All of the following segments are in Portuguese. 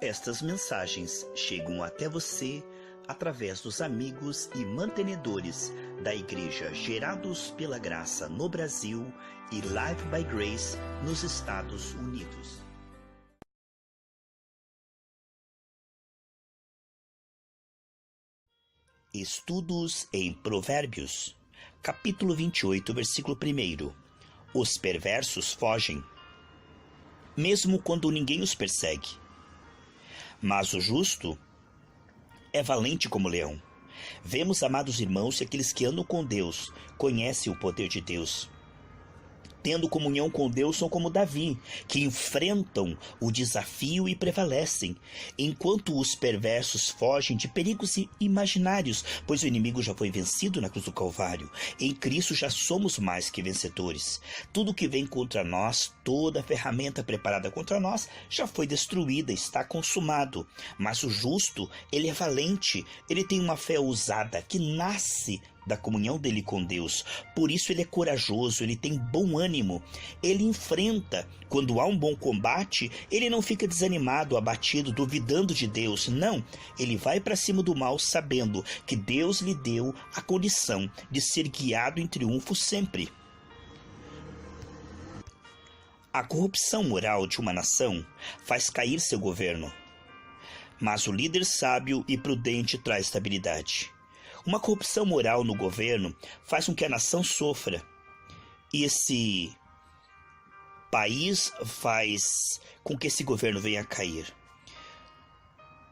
Estas mensagens chegam até você através dos amigos e mantenedores da Igreja Gerados pela Graça no Brasil e Live by Grace nos Estados Unidos. Estudos em Provérbios, capítulo 28, versículo 1. Os perversos fogem, mesmo quando ninguém os persegue. Mas o justo é valente como leão. Vemos, amados irmãos, que aqueles que andam com Deus conhecem o poder de Deus. Tendo comunhão com Deus, são como Davi, que enfrentam o desafio e prevalecem, enquanto os perversos fogem de perigos imaginários, pois o inimigo já foi vencido na cruz do Calvário. Em Cristo já somos mais que vencedores. Tudo que vem contra nós, toda ferramenta preparada contra nós, já foi destruída, está consumado. Mas o justo, ele é valente, ele tem uma fé ousada que nasce da comunhão dele com Deus. Por isso ele é corajoso, ele tem bom ânimo, ele enfrenta. Quando há um bom combate, ele não fica desanimado, abatido, duvidando de Deus. Não, ele vai para cima do mal sabendo que Deus lhe deu a condição de ser guiado em triunfo sempre. A corrupção moral de uma nação faz cair seu governo, mas o líder sábio e prudente traz estabilidade. Uma corrupção moral no governo faz com que a nação sofra. E esse país faz com que esse governo venha a cair.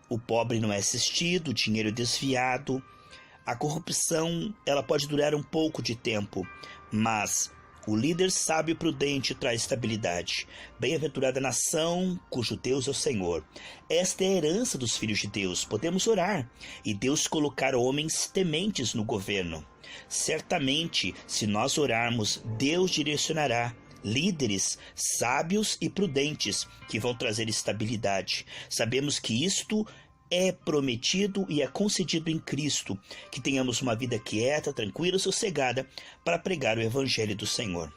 O pobre não é assistido, o dinheiro é desviado. A corrupção, ela pode durar um pouco de tempo, mas o líder sábio e prudente traz estabilidade. Bem-aventurada a nação cujo Deus é o Senhor. Esta é a herança dos filhos de Deus. Podemos orar e Deus colocar homens tementes no governo. Certamente, se nós orarmos, Deus direcionará líderes sábios e prudentes que vão trazer estabilidade. Sabemos que isto é prometido e é concedido em Cristo, que tenhamos uma vida quieta, tranquila e sossegada para pregar o Evangelho do Senhor.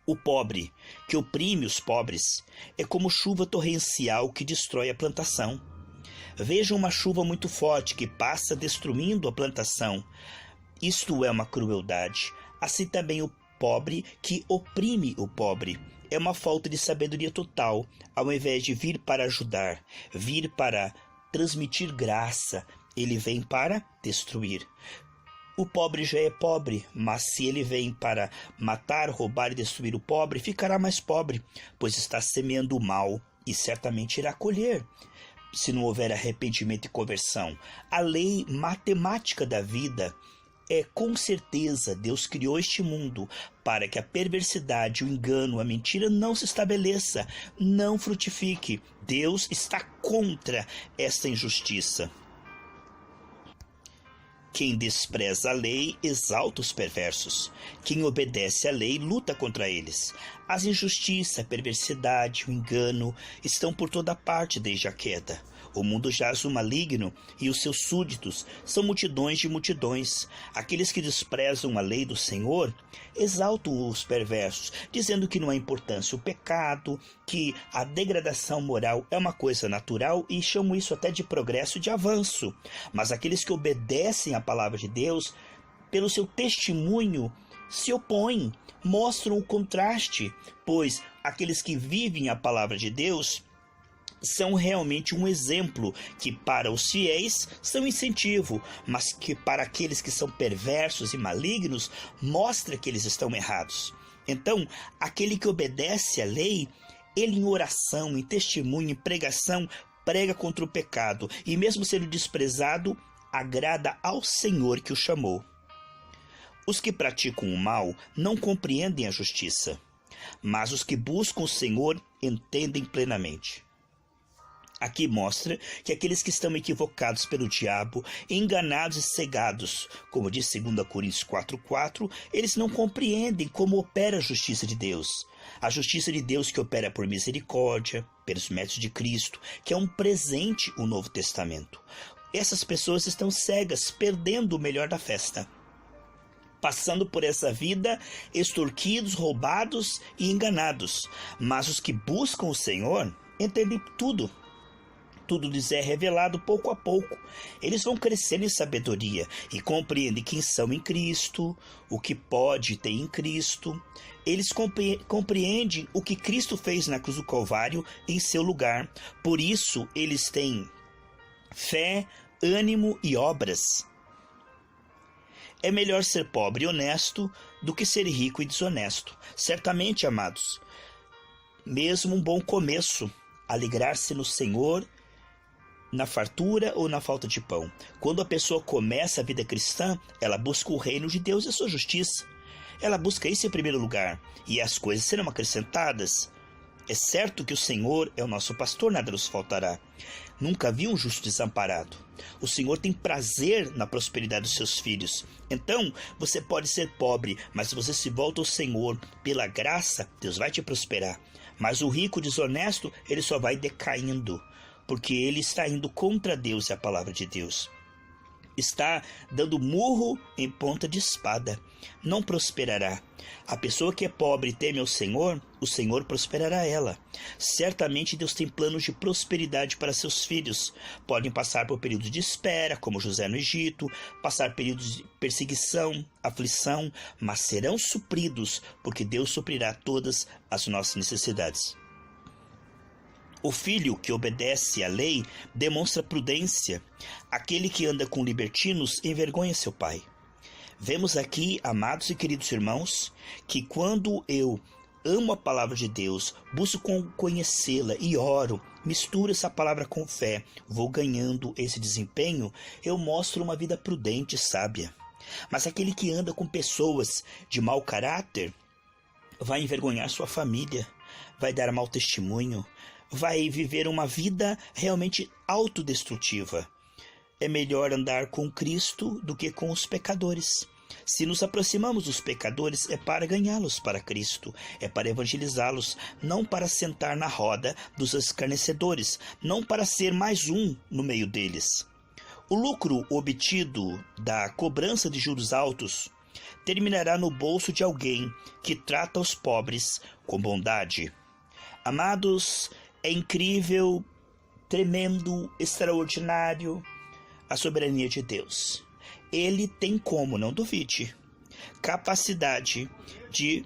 O pobre, que oprime os pobres, é como chuva torrencial que destrói a plantação. Vejam uma chuva muito forte que passa destruindo a plantação. Isto é uma crueldade. Assim também o pobre que oprime o pobre. É uma falta de sabedoria total, ao invés de vir para ajudar, vir para transmitir graça, ele vem para destruir. O pobre já é pobre, mas se ele vem para matar, roubar e destruir o pobre, ficará mais pobre, pois está semeando o mal e certamente irá colher, se não houver arrependimento e conversão. A lei matemática da vida é, com certeza, Deus criou este mundo para que a perversidade, o engano, a mentira não se estabeleça, não frutifique. Deus está contra esta injustiça. Quem despreza a lei exalta os perversos. Quem obedece à lei luta contra eles. As injustiças, a perversidade, o engano estão por toda parte desde a queda. O mundo jaz o maligno e os seus súditos são multidões de multidões. Aqueles que desprezam a lei do Senhor exaltam os perversos, dizendo que não há importância o pecado, que a degradação moral é uma coisa natural e chamam isso até de progresso e de avanço. Mas aqueles que obedecem à palavra de Deus, pelo seu testemunho, se opõem, mostram o contraste, pois aqueles que vivem a palavra de Deus são realmente um exemplo que para os fiéis são incentivo, mas que para aqueles que são perversos e malignos mostra que eles estão errados. Então, aquele que obedece à lei, ele em oração, em testemunho, em pregação, prega contra o pecado e mesmo sendo desprezado, agrada ao Senhor que o chamou. Os que praticam o mal não compreendem a justiça, mas os que buscam o Senhor entendem plenamente. Aqui mostra que aqueles que estão equivocados pelo diabo, enganados e cegados, como diz 2 Coríntios 4,4, eles não compreendem como opera a justiça de Deus. A justiça de Deus que opera por misericórdia, pelos méritos de Cristo, que é um presente o Novo Testamento. Essas pessoas estão cegas, perdendo o melhor da festa, passando por essa vida extorquidos, roubados e enganados. Mas os que buscam o Senhor entendem tudo. Tudo lhes é revelado pouco a pouco. Eles vão crescendo em sabedoria e compreendem quem são em Cristo, o que pode ter em Cristo. Eles compreendem o que Cristo fez na cruz do Calvário em seu lugar. Por isso, eles têm fé, ânimo e obras. É melhor ser pobre e honesto do que ser rico e desonesto. Certamente, amados, mesmo um bom começo, alegrar-se no Senhor, na fartura ou na falta de pão. Quando a pessoa começa a vida cristã, ela busca o reino de Deus e a sua justiça. Ela busca isso em primeiro lugar, e as coisas serão acrescentadas. É certo que o Senhor é o nosso pastor, nada nos faltará. Nunca vi um justo desamparado. O Senhor tem prazer na prosperidade dos seus filhos. Então, você pode ser pobre, mas se você se volta ao Senhor, pela graça, Deus vai te prosperar. Mas o rico desonesto, ele só vai decaindo, porque ele está indo contra Deus e a palavra de Deus. Está dando murro em ponta de espada. Não prosperará. A pessoa que é pobre e teme ao Senhor, o Senhor prosperará ela. Certamente Deus tem planos de prosperidade para seus filhos. Podem passar por períodos de espera, como José no Egito, passar períodos de perseguição, aflição, mas serão supridos, porque Deus suprirá todas as nossas necessidades. O filho que obedece à lei demonstra prudência. Aquele que anda com libertinos envergonha seu pai. Vemos aqui, amados e queridos irmãos, que quando eu amo a palavra de Deus, busco conhecê-la e oro, misturo essa palavra com fé, vou ganhando esse desempenho, eu mostro uma vida prudente e sábia. Mas aquele que anda com pessoas de mau caráter vai envergonhar sua família, vai dar mau testemunho, vai viver uma vida realmente autodestrutiva. É melhor andar com Cristo do que com os pecadores. Se nos aproximamos dos pecadores, é para ganhá-los para Cristo, é para evangelizá-los, não para sentar na roda dos escarnecedores, não para ser mais um no meio deles. O lucro obtido da cobrança de juros altos terminará no bolso de alguém que trata os pobres com bondade. Amados, é incrível, tremendo, extraordinário a soberania de Deus. Ele tem como, não duvide, capacidade de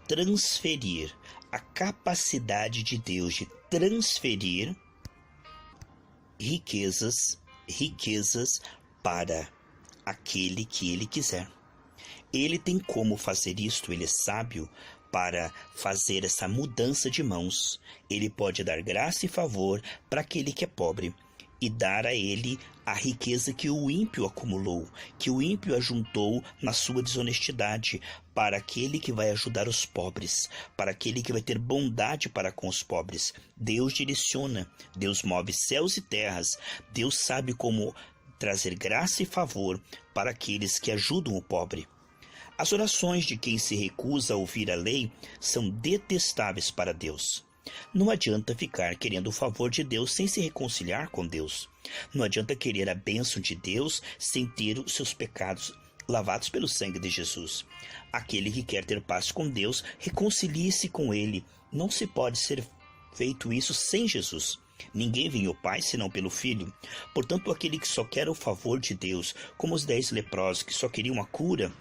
transferir, a capacidade de Deus de transferir riquezas para aquele que ele quiser. Ele tem como fazer isto, ele é sábio para fazer essa mudança de mãos. Ele pode dar graça e favor para aquele que é pobre e dar a ele a riqueza que o ímpio acumulou, que o ímpio ajuntou na sua desonestidade, para aquele que vai ajudar os pobres, para aquele que vai ter bondade para com os pobres. Deus direciona, Deus move céus e terras, Deus sabe como trazer graça e favor para aqueles que ajudam o pobre. As orações de quem se recusa a ouvir a lei são detestáveis para Deus. Não adianta ficar querendo o favor de Deus sem se reconciliar com Deus. Não adianta querer a bênção de Deus sem ter os seus pecados lavados pelo sangue de Jesus. Aquele que quer ter paz com Deus, reconcilie-se com Ele. Não se pode ser feito isso sem Jesus. Ninguém vem ao Pai senão pelo Filho. Portanto, aquele que só quer o favor de Deus, como os 10 leprosos que só queriam a cura,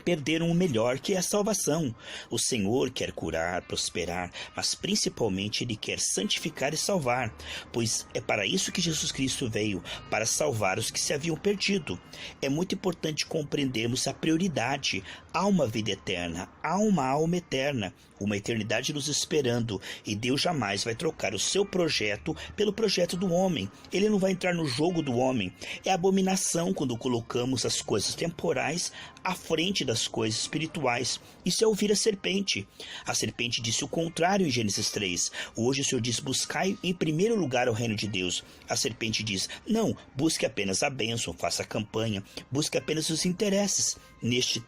perderam o melhor, que é a salvação. O Senhor quer curar, prosperar, mas principalmente Ele quer santificar e salvar, pois é para isso que Jesus Cristo veio, para salvar os que se haviam perdido. É muito importante compreendermos a prioridade. Há uma vida eterna, há uma alma eterna, uma eternidade nos esperando, e Deus jamais vai trocar o seu projeto pelo projeto do homem. Ele não vai entrar no jogo do homem. É abominação quando colocamos as coisas temporais à frente das coisas espirituais. Isso é ouvir a serpente. A serpente disse o contrário em Gênesis 3. Hoje o Senhor diz: buscai em primeiro lugar o reino de Deus. A serpente diz: não, busque apenas a bênção, faça a campanha, busque apenas os interesses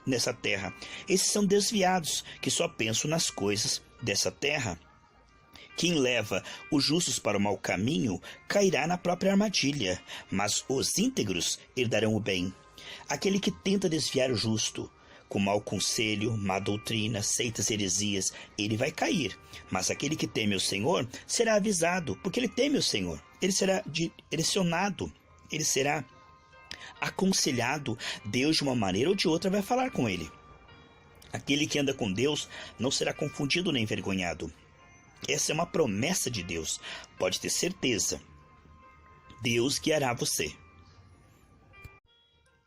nessa terra. Esses são desviados, que só pensam nas coisas dessa terra. Quem leva os justos para o mau caminho cairá na própria armadilha, mas os íntegros herdarão o bem. Aquele que tenta desviar o justo com mau conselho, má doutrina, seitas, heresias, ele vai cair. Mas aquele que teme o Senhor será avisado, porque ele teme o Senhor. Ele será direcionado, ele será aconselhado. Deus, de uma maneira ou de outra, vai falar com ele. Aquele que anda com Deus não será confundido nem envergonhado. Essa é uma promessa de Deus. Pode ter certeza. Deus guiará você.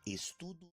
Estudo